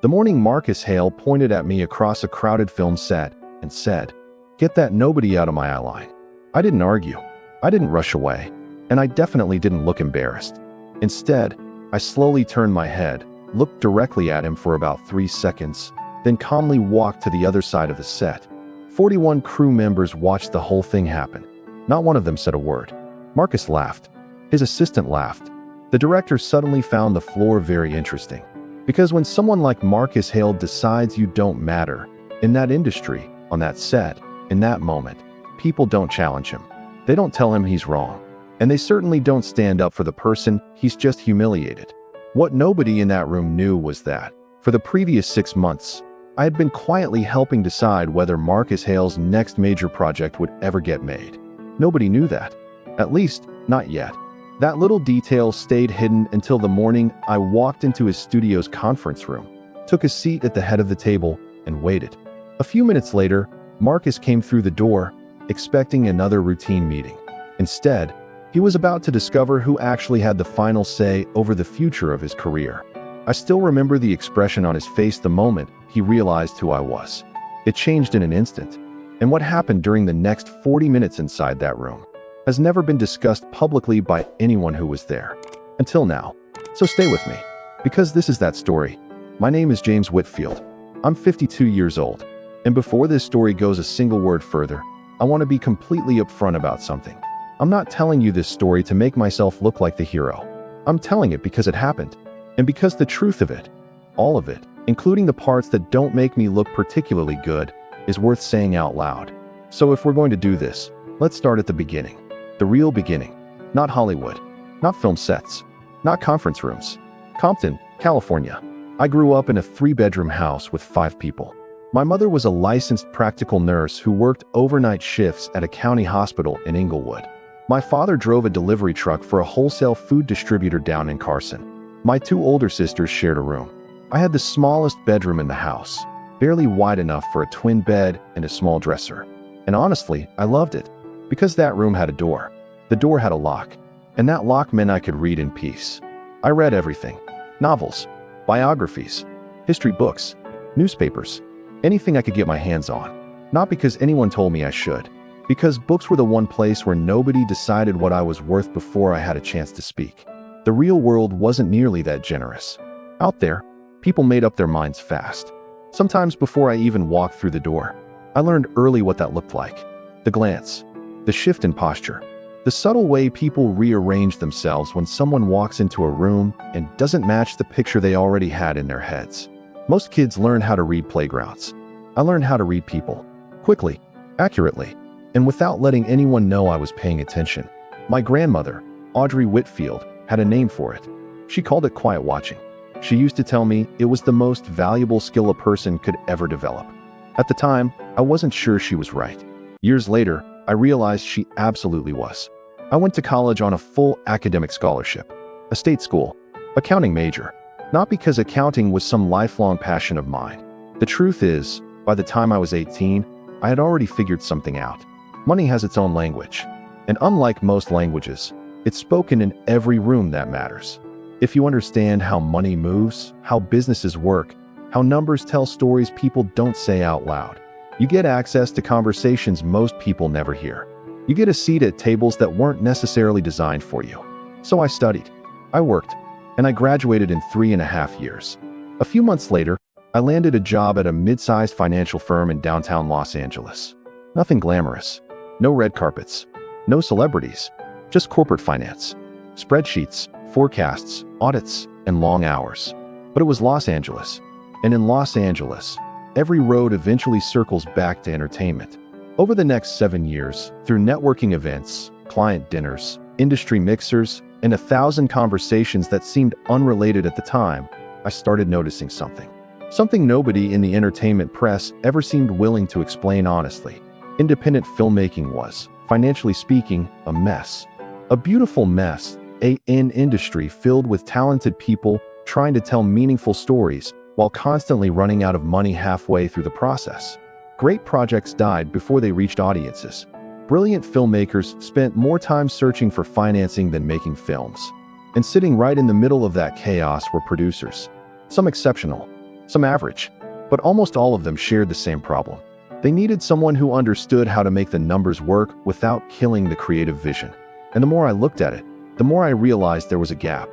The morning Marcus Hale pointed at me across a crowded film set and said, "Get that nobody out of my eye line." I didn't argue. I didn't rush away. And I definitely didn't look embarrassed. Instead, I slowly turned my head, looked directly at him for about 3 seconds, then calmly walked to the other side of the set. 41 crew members watched the whole thing happen. Not one of them said a word. Marcus laughed. His assistant laughed. The director suddenly found the floor very interesting. Because when someone like Marcus Hale decides you don't matter, in that industry, on that set, in that moment, people don't challenge him. They don't tell him he's wrong. And they certainly don't stand up for the person he's just humiliated. What nobody in that room knew was that, for the previous 6 months, I had been quietly helping decide whether Marcus Hale's next major project would ever get made. Nobody knew that. At least, not yet. That little detail stayed hidden until the morning I walked into his studio's conference room, took a seat at the head of the table, and waited. A few minutes later, Marcus came through the door, expecting another routine meeting. Instead, he was about to discover who actually had the final say over the future of his career. I still remember the expression on his face the moment he realized who I was. It changed in an instant, and what happened during the next 40 minutes inside that room has never been discussed publicly by anyone who was there. Until now. So stay with me, because this is that story. My name is James Whitfield. I'm 52 years old, and before this story goes a single word further, I want to be completely upfront about something. I'm not telling you this story to make myself look like the hero. I'm telling it because it happened, and because the truth of it, all of it, including the parts that don't make me look particularly good, is worth saying out loud. So if we're going to do this, let's start at the beginning. The real beginning. Not Hollywood. Not film sets. Not conference rooms. Compton, California. I grew up in a 3-bedroom house with 5 people. My mother was a licensed practical nurse who worked overnight shifts at a county hospital in Inglewood. My father drove a delivery truck for a wholesale food distributor down in Carson. My 2 older sisters shared a room. I had the smallest bedroom in the house, barely wide enough for a twin bed and a small dresser. And honestly, I loved it, because that room had a door. The door had a lock, and that lock meant I could read in peace. I read everything. Novels, biographies, history books, newspapers, anything I could get my hands on. Not because anyone told me I should, because books were the one place where nobody decided what I was worth before I had a chance to speak. The real world wasn't nearly that generous. Out there, people made up their minds fast. Sometimes before I even walked through the door, I learned early what that looked like. The glance, the shift in posture, the subtle way people rearrange themselves when someone walks into a room and doesn't match the picture they already had in their heads. Most kids learn how to read playgrounds. I learned how to read people, quickly, accurately, and without letting anyone know I was paying attention. My grandmother, Audrey Whitfield, had a name for it. She called it quiet watching. She used to tell me it was the most valuable skill a person could ever develop. At the time, I wasn't sure she was right. Years later, I realized she absolutely was. I went to college on a full academic scholarship, a state school, accounting major, not because accounting was some lifelong passion of mine. The truth is, by the time I was 18, I had already figured something out. Money has its own language, and unlike most languages, it's spoken in every room that matters. If you understand how money moves, how businesses work, how numbers tell stories people don't say out loud, you get access to conversations most people never hear. You get a seat at tables that weren't necessarily designed for you. So I studied, I worked, and I graduated in 3.5 years. A few months later, I landed a job at a mid-sized financial firm in downtown Los Angeles. Nothing glamorous, no red carpets, no celebrities, just corporate finance, spreadsheets, forecasts, audits, and long hours. But it was Los Angeles, and in Los Angeles, every road eventually circles back to entertainment. Over the next 7 years, through networking events, client dinners, industry mixers, and 1,000 conversations that seemed unrelated at the time, I started noticing something. Something nobody in the entertainment press ever seemed willing to explain honestly. Independent filmmaking was, financially speaking, a mess. A beautiful mess, an industry filled with talented people trying to tell meaningful stories while constantly running out of money halfway through the process. Great projects died before they reached audiences. Brilliant filmmakers spent more time searching for financing than making films. And sitting right in the middle of that chaos were producers. Some exceptional, some average, but almost all of them shared the same problem. They needed someone who understood how to make the numbers work without killing the creative vision. And the more I looked at it, the more I realized there was a gap,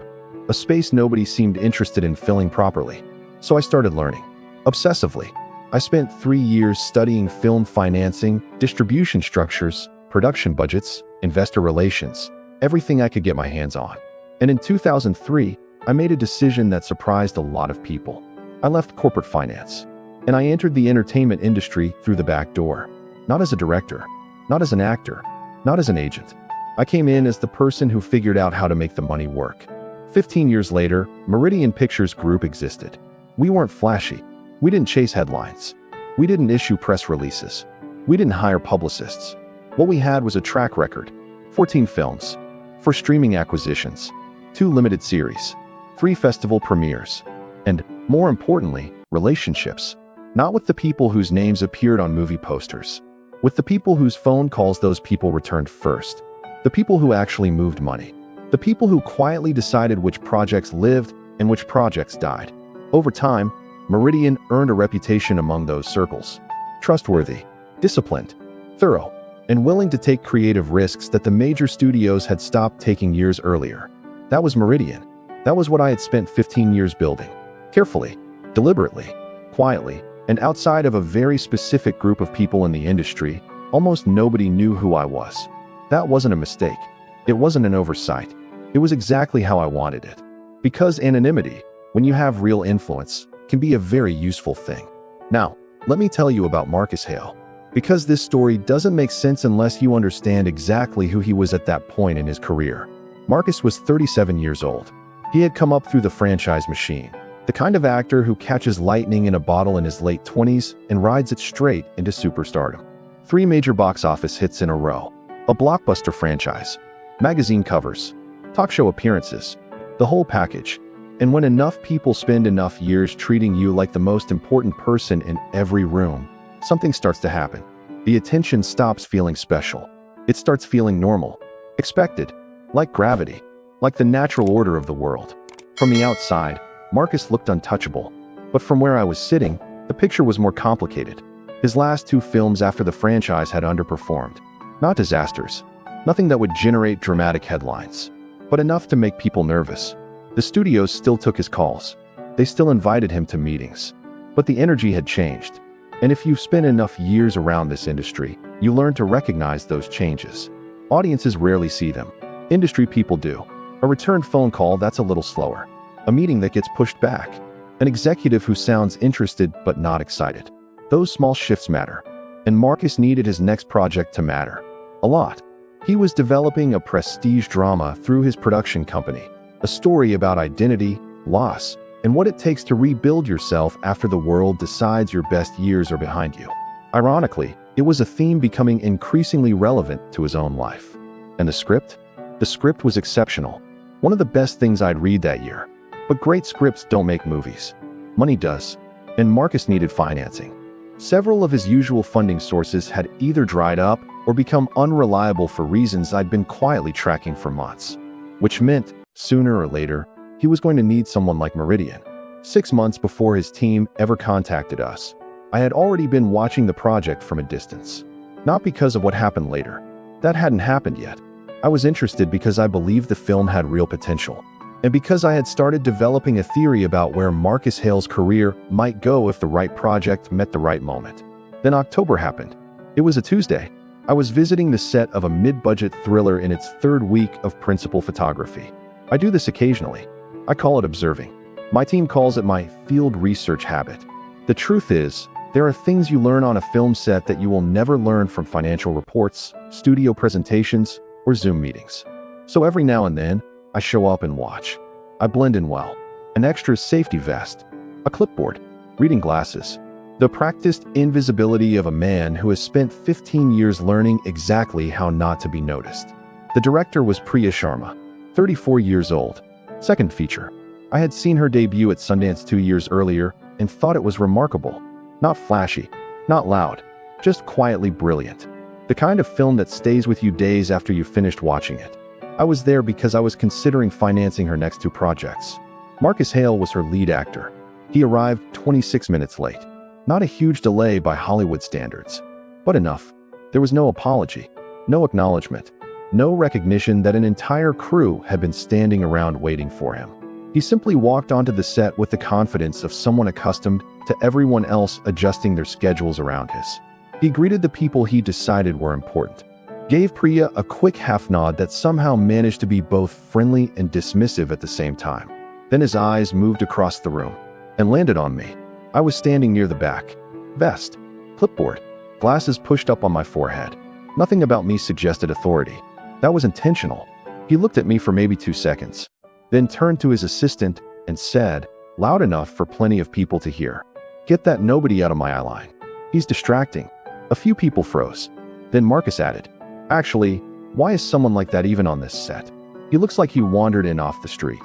a space nobody seemed interested in filling properly. So I started learning, obsessively. I spent 3 years studying film financing, distribution structures, production budgets, investor relations, everything I could get my hands on. And in 2003, I made a decision that surprised a lot of people. I left corporate finance, and I entered the entertainment industry through the back door. Not as a director, not as an actor, not as an agent. I came in as the person who figured out how to make the money work. 15 years later, Meridian Pictures Group existed. We weren't flashy. We didn't chase headlines. We didn't issue press releases. We didn't hire publicists. What we had was a track record: 14 films, 4 streaming acquisitions, 2 limited series, 3 festival premieres, and, more importantly, relationships. Not with the people whose names appeared on movie posters, with the people whose phone calls those people returned first, the people who actually moved money, the people who quietly decided which projects lived and which projects died. Over time, Meridian earned a reputation among those circles: trustworthy, disciplined, thorough, and willing to take creative risks that the major studios had stopped taking years earlier. That was Meridian. That was what I had spent 15 years building. Carefully, deliberately, quietly, and outside of a very specific group of people in the industry, almost nobody knew who I was. That wasn't a mistake. It wasn't an oversight. It was exactly how I wanted it. Because anonymity, when you have real influence, can be a very useful thing. Now, let me tell you about Marcus Hale, because this story doesn't make sense unless you understand exactly who he was at that point in his career. Marcus was 37 years old. He had come up through the franchise machine, the kind of actor who catches lightning in a bottle in his late 20s and rides it straight into superstardom. 3 major box office hits in a row, a blockbuster franchise, magazine covers, talk show appearances, the whole package. And when enough people spend enough years treating you like the most important person in every room, something starts to happen. The attention stops feeling special. It starts feeling normal, expected, like gravity, like the natural order of the world. From the outside, Marcus looked untouchable, but from where I was sitting, the picture was more complicated. His last 2 films after the franchise had underperformed. Not disasters, nothing that would generate dramatic headlines, but enough to make people nervous. The studios still took his calls. They still invited him to meetings. But the energy had changed. And if you've spent enough years around this industry, you learn to recognize those changes. Audiences rarely see them. Industry people do. A returned phone call that's a little slower. A meeting that gets pushed back. An executive who sounds interested but not excited. Those small shifts matter. And Marcus needed his next project to matter. A lot. He was developing a prestige drama through his production company. A story about identity, loss, and what it takes to rebuild yourself after the world decides your best years are behind you. Ironically, it was a theme becoming increasingly relevant to his own life. And the script? The script was exceptional. One of the best things I'd read that year. But great scripts don't make movies. Money does. And Marcus needed financing. Several of his usual funding sources had either dried up or become unreliable for reasons I'd been quietly tracking for months. Which meant, sooner or later, he was going to need someone like Meridian. 6 months before his team ever contacted us, I had already been watching the project from a distance. Not because of what happened later. That hadn't happened yet. I was interested because I believed the film had real potential. And because I had started developing a theory about where Marcus Hale's career might go if the right project met the right moment. Then October happened. It was a Tuesday. I was visiting the set of a mid-budget thriller in its 3rd week of principal photography. I do this occasionally. I call it observing. My team calls it my field research habit. The truth is, there are things you learn on a film set that you will never learn from financial reports, studio presentations, or Zoom meetings. So every now and then, I show up and watch. I blend in well. An extra safety vest, a clipboard, reading glasses. The practiced invisibility of a man who has spent 15 years learning exactly how not to be noticed. The director was Priya Sharma, 34 years old. Second feature. I had seen her debut at Sundance 2 years earlier and thought it was remarkable. Not flashy, not loud, just quietly brilliant. The kind of film that stays with you days after you've finished watching it. I was there because I was considering financing her next 2 projects. Marcus Hale was her lead actor. He arrived 26 minutes late. Not a huge delay by Hollywood standards, but enough. There was no apology, no acknowledgement, no recognition that an entire crew had been standing around waiting for him. He simply walked onto the set with the confidence of someone accustomed to everyone else adjusting their schedules around his. He greeted the people he decided were important, gave Priya a quick half-nod that somehow managed to be both friendly and dismissive at the same time. Then his eyes moved across the room and landed on me. I was standing near the back. Vest, clipboard, glasses pushed up on my forehead. Nothing about me suggested authority. That was intentional. He looked at me for maybe 2 seconds, then turned to his assistant and said, loud enough for plenty of people to hear, "Get that nobody out of my eye line. He's distracting." A few people froze. Then Marcus added, "Actually, why is someone like that even on this set? He looks like he wandered in off the street."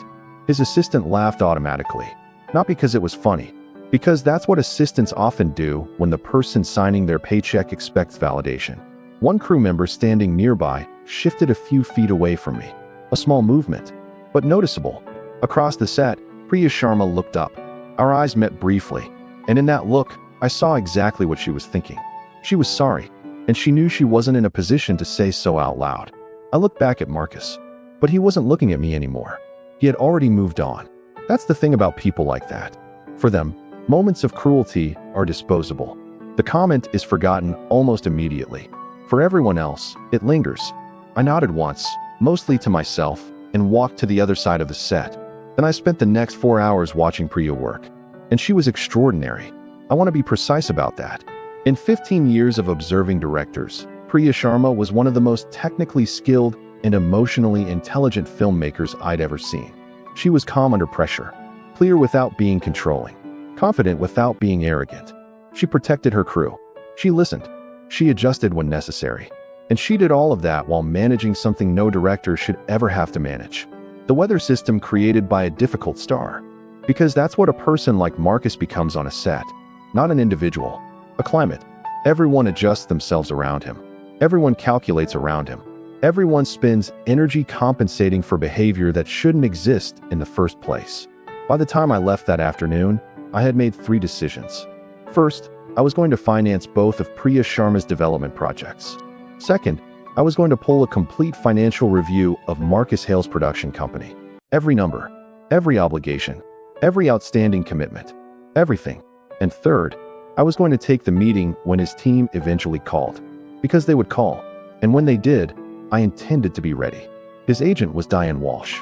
His assistant laughed automatically, not because it was funny, because that's what assistants often do when the person signing their paycheck expects validation. One crew member standing nearby shifted a few feet away from me. A small movement, but noticeable. Across the set, Priya Sharma looked up. Our eyes met briefly, and in that look, I saw exactly what she was thinking. She was sorry, and she knew she wasn't in a position to say so out loud. I looked back at Marcus, but he wasn't looking at me anymore. He had already moved on. That's the thing about people like that. For them, moments of cruelty are disposable. The comment is forgotten almost immediately. For everyone else, it lingers. I nodded once, mostly to myself, and walked to the other side of the set. Then I spent the next 4 hours watching Priya work. And she was extraordinary. I want to be precise about that. In 15 years of observing directors, Priya Sharma was one of the most technically skilled and emotionally intelligent filmmakers I'd ever seen. She was calm under pressure, clear without being controlling, confident without being arrogant. She protected her crew. She listened. She adjusted when necessary. And she did all of that while managing something no director should ever have to manage: the weather system created by a difficult star. Because that's what a person like Marcus becomes on a set, not an individual. A climate. Everyone adjusts themselves around him. Everyone calculates around him. Everyone spends energy compensating for behavior that shouldn't exist in the first place. By the time I left that afternoon, I had made 3 decisions. First, I was going to finance both of Priya Sharma's development projects. Second, I was going to pull a complete financial review of Marcus Hale's production company. Every number, every obligation, every outstanding commitment, everything. And third, I was going to take the meeting when his team eventually called. Because they would call. And when they did, I intended to be ready. His agent was Diane Walsh.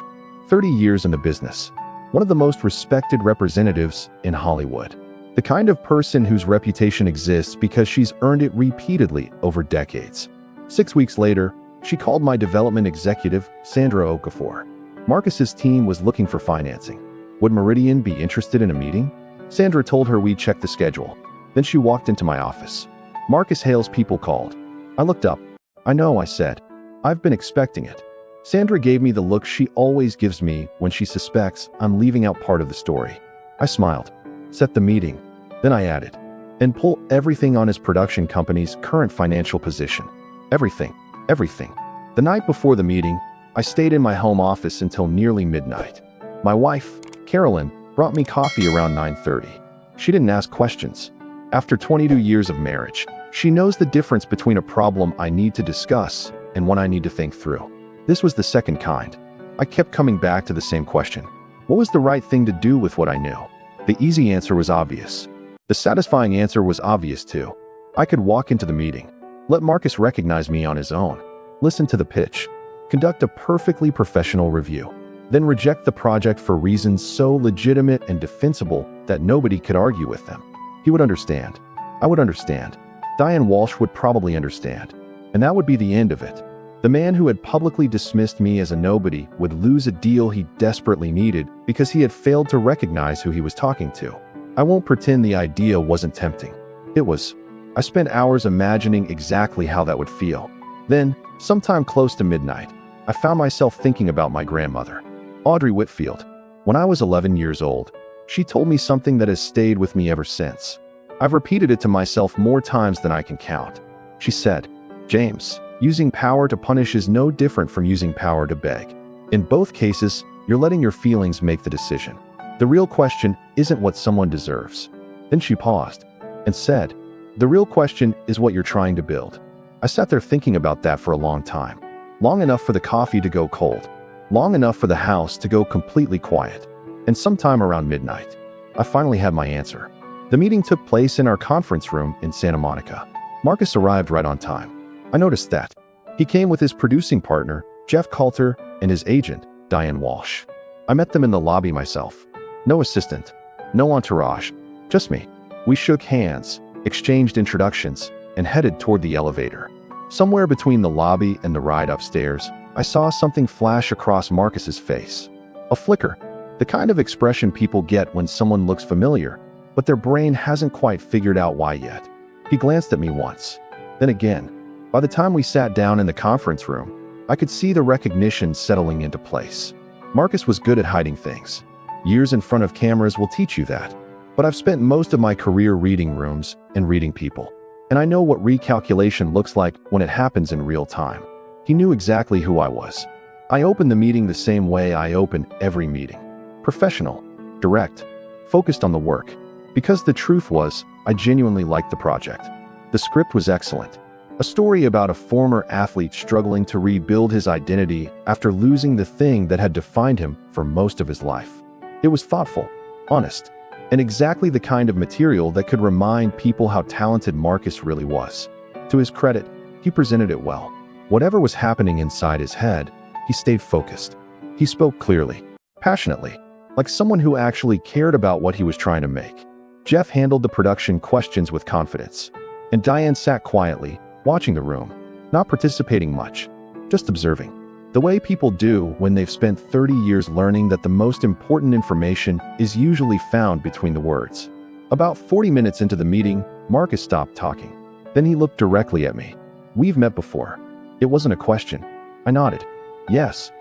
30 years in the business. One of the most respected representatives in Hollywood. The kind of person whose reputation exists because she's earned it repeatedly over decades. 6 weeks later, she called my development executive, Sandra Okafor. Marcus's team was looking for financing. Would Meridian be interested in a meeting? Sandra told her we'd check the schedule. Then she walked into my office. Marcus Hale's people called. I looked up. "I know," I said. "I've been expecting it." Sandra gave me the look she always gives me when she suspects I'm leaving out part of the story. I smiled. "Set the meeting." Then I added, "And pull everything on his production company's current financial position. Everything. Everything." The night before the meeting, I stayed in my home office until nearly midnight. My wife, Carolyn, brought me coffee around 9:30. She didn't ask questions. After 22 years of marriage, she knows the difference between a problem I need to discuss and one I need to think through. This was the second kind. I kept coming back to the same question. What was the right thing to do with what I knew? The easy answer was obvious. The satisfying answer was obvious too. I could walk into the meeting, let Marcus recognize me on his own, listen to the pitch, conduct a perfectly professional review, then reject the project for reasons so legitimate and defensible that nobody could argue with them. He would understand. I would understand. Diane Walsh would probably understand. And that would be the end of it. The man who had publicly dismissed me as a nobody would lose a deal he desperately needed because he had failed to recognize who he was talking to. I won't pretend the idea wasn't tempting. It was. I spent hours imagining exactly how that would feel. Then, sometime close to midnight, I found myself thinking about my grandmother, Audrey Whitfield. When I was 11 years old, she told me something that has stayed with me ever since. I've repeated it to myself more times than I can count. She said, "James, using power to punish is no different from using power to beg. In both cases, you're letting your feelings make the decision. The real question isn't what someone deserves. Then she paused and said, the real question is what you're trying to build. I sat there thinking about that for a long time. Long enough for the coffee to go cold. Long enough for the house to go completely quiet. And sometime around midnight, I finally had my answer. The meeting took place in our conference room in Santa Monica. Marcus arrived right on time. I noticed that. He came with his producing partner, Jeff Coulter, and his agent, Diane Walsh. I met them in the lobby myself. No assistant, no entourage, just me. We shook hands, exchanged introductions, and headed toward the elevator. Somewhere between the lobby and the ride upstairs, I saw something flash across Marcus's face. A flicker, the kind of expression people get when someone looks familiar, but their brain hasn't quite figured out why yet. He glanced at me once, then again. By the time we sat down in the conference room, I could see the recognition settling into place. Marcus was good at hiding things. Years in front of cameras will teach you that. But I've spent most of my career reading rooms and reading people. And I know what recalculation looks like when it happens in real time. He knew exactly who I was. I opened the meeting the same way I open every meeting. Professional, direct, focused on the work. Because the truth was, I genuinely liked the project. The script was excellent. A story about a former athlete struggling to rebuild his identity after losing the thing that had defined him for most of his life. It was thoughtful, honest, and exactly the kind of material that could remind people how talented Marcus really was. To his credit, he presented it well. Whatever was happening inside his head, he stayed focused. He spoke clearly, passionately, like someone who actually cared about what he was trying to make. Jeff handled the production questions with confidence, and Diane sat quietly, watching the room, not participating much, just observing. The way people do when they've spent 30 years learning that the most important information is usually found between the words. About 40 minutes into the meeting, Marcus stopped talking. Then he looked directly at me. We've met before. It wasn't a question. I nodded. Yes.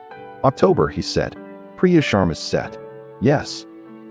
October, he said. Priya Sharma's set. Yes.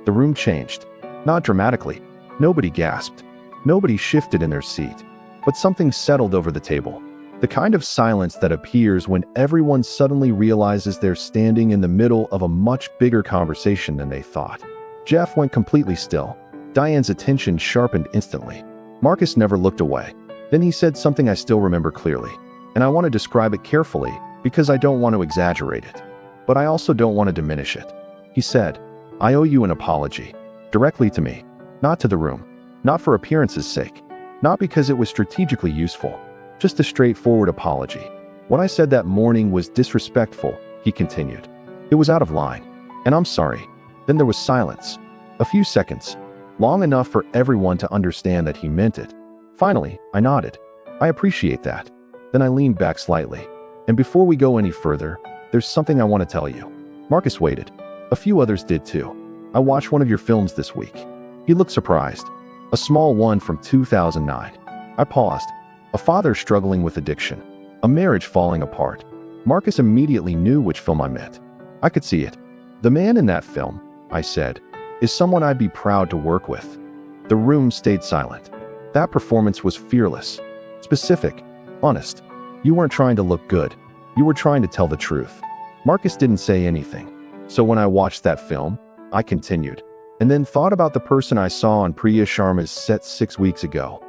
The room changed. Not dramatically. Nobody gasped. Nobody shifted in their seat. But something settled over the table. The kind of silence that appears when everyone suddenly realizes they're standing in the middle of a much bigger conversation than they thought. Jeff went completely still. Diane's attention sharpened instantly. Marcus never looked away. Then he said something I still remember clearly. And I want to describe it carefully because I don't want to exaggerate it. But I also don't want to diminish it. He said, I owe you an apology. Directly to me. Not to the room. Not for appearance's sake. Not because it was strategically useful. Just a straightforward apology. What I said that morning was disrespectful, he continued. It was out of line. And I'm sorry. Then there was silence. A few seconds. Long enough for everyone to understand that he meant it. Finally, I nodded. I appreciate that. Then I leaned back slightly. And before we go any further, there's something I want to tell you. Marcus waited. A few others did too. I watched one of your films this week. He looked surprised. A small one from 2009. I paused. A father struggling with addiction. A marriage falling apart. Marcus immediately knew which film I meant. I could see it. The man in that film, I said, is someone I'd be proud to work with. The room stayed silent. That performance was fearless, specific, honest. You weren't trying to look good. You were trying to tell the truth. Marcus didn't say anything. So when I watched that film, I continued, and then thought about the person I saw on Priya Sharma's set 6 weeks ago.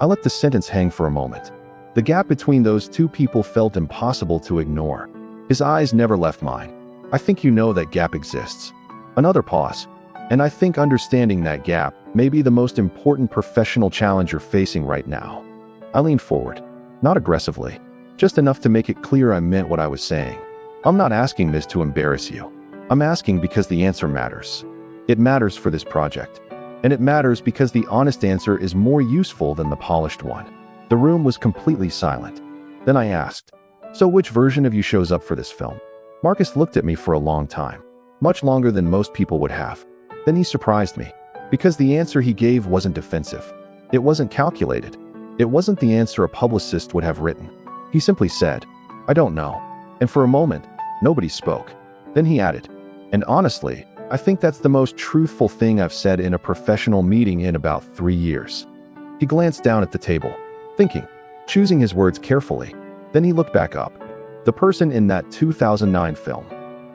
I let the sentence hang for a moment. The gap between those two people felt impossible to ignore. His eyes never left mine. I think you know that gap exists. Another pause. And I think understanding that gap may be the most important professional challenge you're facing right now. I leaned forward. Not aggressively. Just enough to make it clear I meant what I was saying. I'm not asking this to embarrass you. I'm asking because the answer matters. It matters for this project. And it matters because the honest answer is more useful than the polished one. The room was completely silent. Then I asked, so which version of you shows up for this film? Marcus looked at me for a long time. Much longer than most people would have. Then he surprised me. Because the answer he gave wasn't defensive. It wasn't calculated. It wasn't the answer a publicist would have written. He simply said, I don't know. And for a moment, nobody spoke. Then he added, and honestly, I think that's the most truthful thing I've said in a professional meeting in about 3 years. He glanced down at the table, thinking, choosing his words carefully. Then he looked back up. The person in that 2009 film.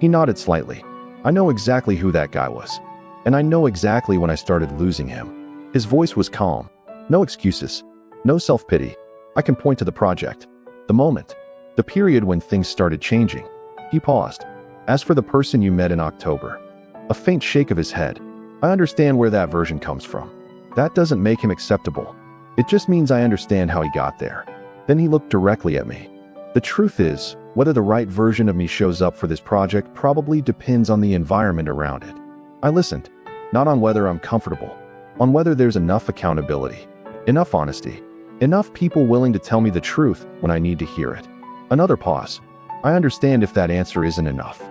He nodded slightly. I know exactly who that guy was. And I know exactly when I started losing him. His voice was calm. No excuses. No self-pity. I can point to the project. The moment. The period when things started changing. He paused. As for the person you met in October. A faint shake of his head. I understand where that version comes from. That doesn't make him acceptable. It just means I understand how he got there. Then he looked directly at me. The truth is, whether the right version of me shows up for this project probably depends on the environment around it. I listened, not on whether I'm comfortable, on whether there's enough accountability, enough honesty, enough people willing to tell me the truth when I need to hear it. Another pause. I understand if that answer isn't enough,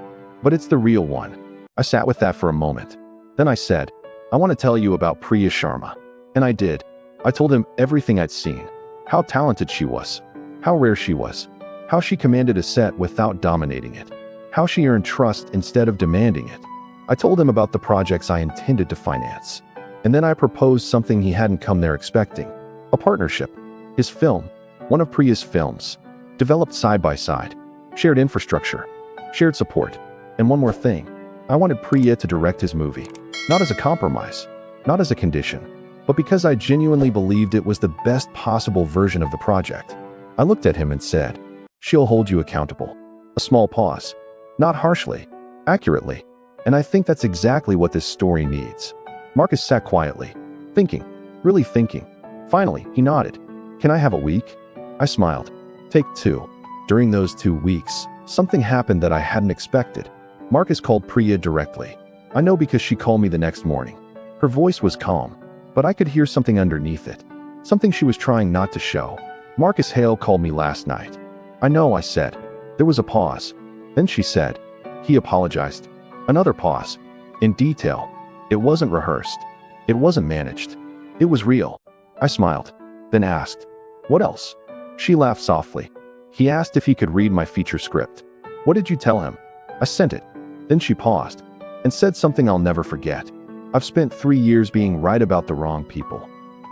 but it's the real one. I sat with that for a moment. Then I said, I want to tell you about Priya Sharma. And I did. I told him everything I'd seen, how talented she was, how rare she was, how she commanded a set without dominating it, how she earned trust instead of demanding it. I told him about the projects I intended to finance. And then I proposed something he hadn't come there expecting. A partnership. His film, one of Priya's films, developed side by side, shared infrastructure, shared support. And one more thing. I wanted Priya to direct his movie, not as a compromise, not as a condition, but because I genuinely believed it was the best possible version of the project. I looked at him and said, she'll hold you accountable. A small pause. Not harshly, accurately. And I think that's exactly what this story needs. Marcus sat quietly, thinking, really thinking. Finally, he nodded. Can I have a week? I smiled. Take 2. During those 2 weeks, something happened that I hadn't expected. Marcus called Priya directly. I know because she called me the next morning. Her voice was calm, but I could hear something underneath it. Something she was trying not to show. Marcus Hale called me last night. I know, I said. There was a pause. Then she said, he apologized. Another pause. In detail. It wasn't rehearsed. It wasn't managed. It was real. I smiled, then asked, what else? She laughed softly. He asked if he could read my feature script. What did you tell him? I sent it. Then she paused and said something I'll never forget. I've spent 3 years being right about the wrong people.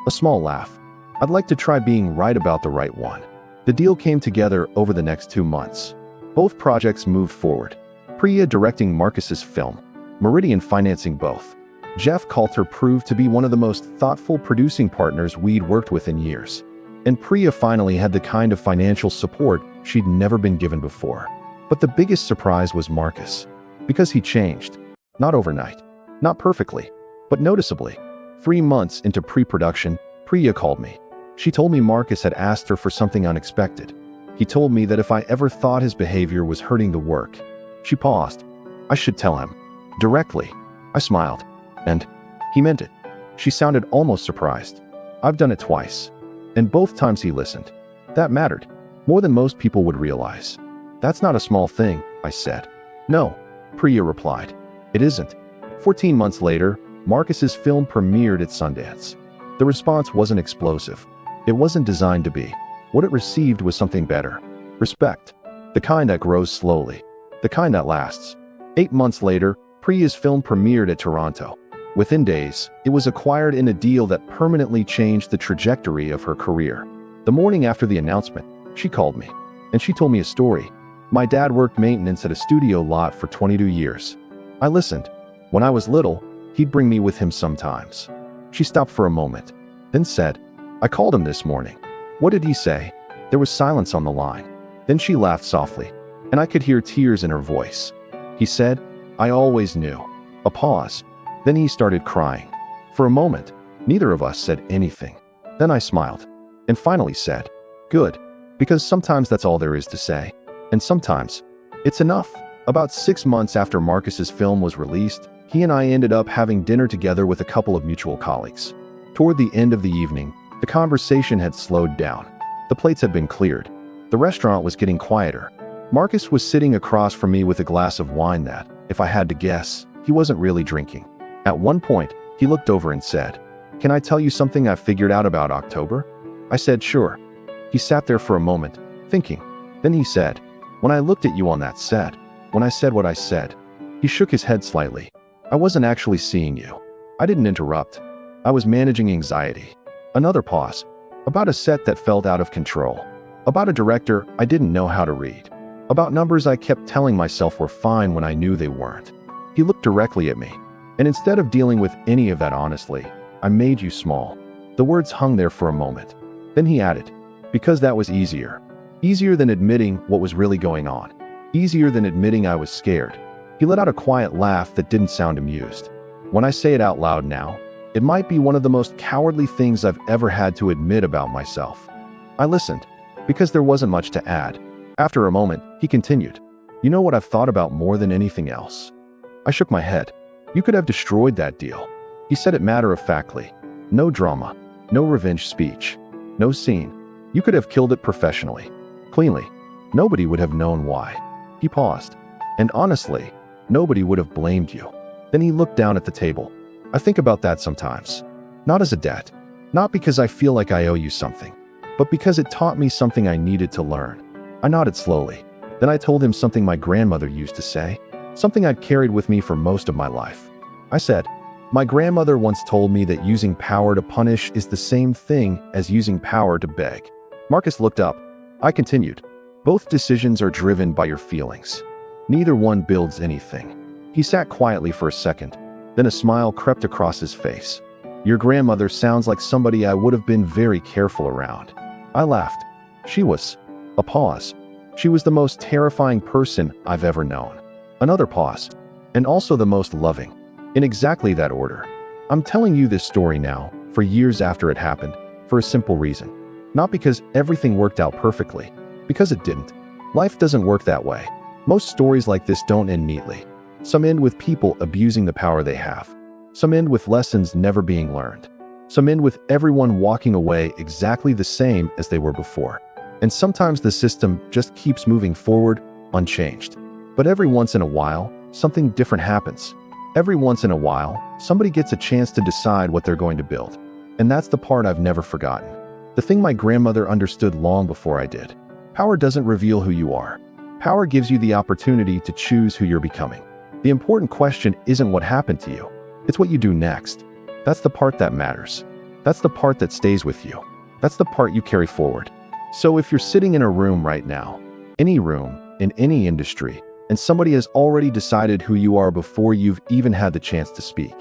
A small laugh. I'd like to try being right about the right one. The deal came together over the next 2 months. Both projects moved forward. Priya directing Marcus's film, Meridian financing both. Jeff Coulter proved to be one of the most thoughtful producing partners we'd worked with in years. And Priya finally had the kind of financial support she'd never been given before. But the biggest surprise was Marcus. Because he changed. Not overnight. Not perfectly. But noticeably. 3 months into pre-production, Priya called me. She told me Marcus had asked her for something unexpected. He told me that if I ever thought his behavior was hurting the work. She paused. I should tell him. Directly. I smiled. And he meant it. She sounded almost surprised. I've done it twice. And both times he listened. That mattered. More than most people would realize. That's not a small thing, I said. No, Priya replied. It isn't. 14 months later, Marcus's film premiered at Sundance. The response wasn't explosive. It wasn't designed to be. What it received was something better. Respect. The kind that grows slowly. The kind that lasts. 8 months later, Priya's film premiered at Toronto. Within days, it was acquired in a deal that permanently changed the trajectory of her career. The morning after the announcement, she called me. And she told me a story. My dad worked maintenance at a studio lot for 22 years. I listened. When I was little, he'd bring me with him sometimes. She stopped for a moment, then said, I called him this morning. What did he say? There was silence on the line. Then she laughed softly, and I could hear tears in her voice. He said, I always knew. A pause. Then he started crying. For a moment, neither of us said anything. Then I smiled, and finally said, good, because sometimes that's all there is to say. And sometimes, it's enough. About 6 months after Marcus's film was released, he and I ended up having dinner together with a couple of mutual colleagues. Toward the end of the evening, the conversation had slowed down. The plates had been cleared. The restaurant was getting quieter. Marcus was sitting across from me with a glass of wine that, if I had to guess, he wasn't really drinking. At one point, he looked over and said, Can I tell you something I figured out about October? I said, sure. He sat there for a moment, thinking. Then he said, when I looked at you on that set, when I said what I said. He shook his head slightly. I wasn't actually seeing you. I didn't interrupt. I was managing anxiety. Another pause. About a set that felt out of control. About a director I didn't know how to read. About numbers I kept telling myself were fine when I knew they weren't. He looked directly at me. And instead of dealing with any of that honestly, I made you small. The words hung there for a moment. Then he added, because that was easier. Easier than admitting what was really going on. Easier than admitting I was scared. He let out a quiet laugh that didn't sound amused. When I say it out loud now, it might be one of the most cowardly things I've ever had to admit about myself. I listened, because there wasn't much to add. After a moment, he continued, you know what I've thought about more than anything else? I shook my head. You could have destroyed that deal. He said it matter-of-factly. No drama, no revenge speech, no scene. You could have killed it professionally, cleanly. Nobody would have known why. He paused. And honestly, nobody would have blamed you. Then he looked down at the table. I think about that sometimes. Not as a debt. Not because I feel like I owe you something, but because it taught me something I needed to learn. I nodded slowly. Then I told him something my grandmother used to say, something I'd carried with me for most of my life. I said, my grandmother once told me that using power to punish is the same thing as using power to beg. Marcus looked up. I continued, both decisions are driven by your feelings. Neither one builds anything. He sat quietly for a second. Then a smile crept across his face. Your grandmother sounds like somebody I would have been very careful around. I laughed. She was. A pause. She was the most terrifying person I've ever known. Another pause. And also the most loving. In exactly that order. I'm telling you this story now, for years after it happened, for a simple reason. Not because everything worked out perfectly. Because it didn't. Life doesn't work that way. Most stories like this don't end neatly. Some end with people abusing the power they have. Some end with lessons never being learned. Some end with everyone walking away exactly the same as they were before. And sometimes the system just keeps moving forward, unchanged. But every once in a while, something different happens. Every once in a while, somebody gets a chance to decide what they're going to build. And that's the part I've never forgotten. The thing my grandmother understood long before I did. Power doesn't reveal who you are. Power gives you the opportunity to choose who you're becoming. The important question isn't what happened to you. It's what you do next. That's the part that matters. That's the part that stays with you. That's the part you carry forward. So if you're sitting in a room right now, any room, in any industry, and somebody has already decided who you are before you've even had the chance to speak,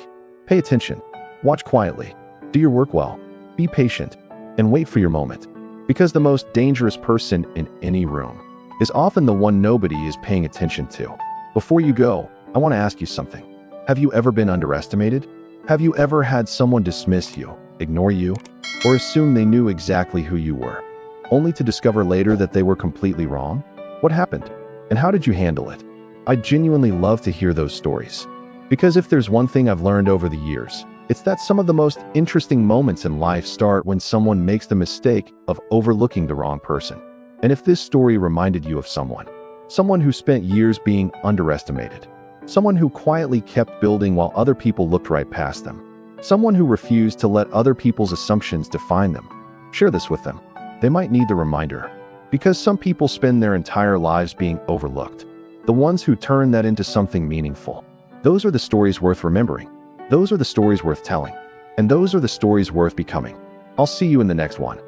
pay attention. Watch quietly. Do your work well. Be patient. And wait for your moment. Because the most dangerous person in any room is often the one nobody is paying attention to. Before you go, I want to ask you something. Have you ever been underestimated? Have you ever had someone dismiss you, ignore you, or assume they knew exactly who you were, only to discover later that they were completely wrong? What happened? And how did you handle it? I genuinely love to hear those stories. Because if there's one thing I've learned over the years, it's that some of the most interesting moments in life start when someone makes the mistake of overlooking the wrong person. And if this story reminded you of someone who spent years being underestimated, someone who quietly kept building while other people looked right past them, someone who refused to let other people's assumptions define them, share this with them. They might need the reminder. Because some people spend their entire lives being overlooked. The ones who turn that into something meaningful. Those are the stories worth remembering. Those are the stories worth telling. And those are the stories worth becoming. I'll see you in the next one.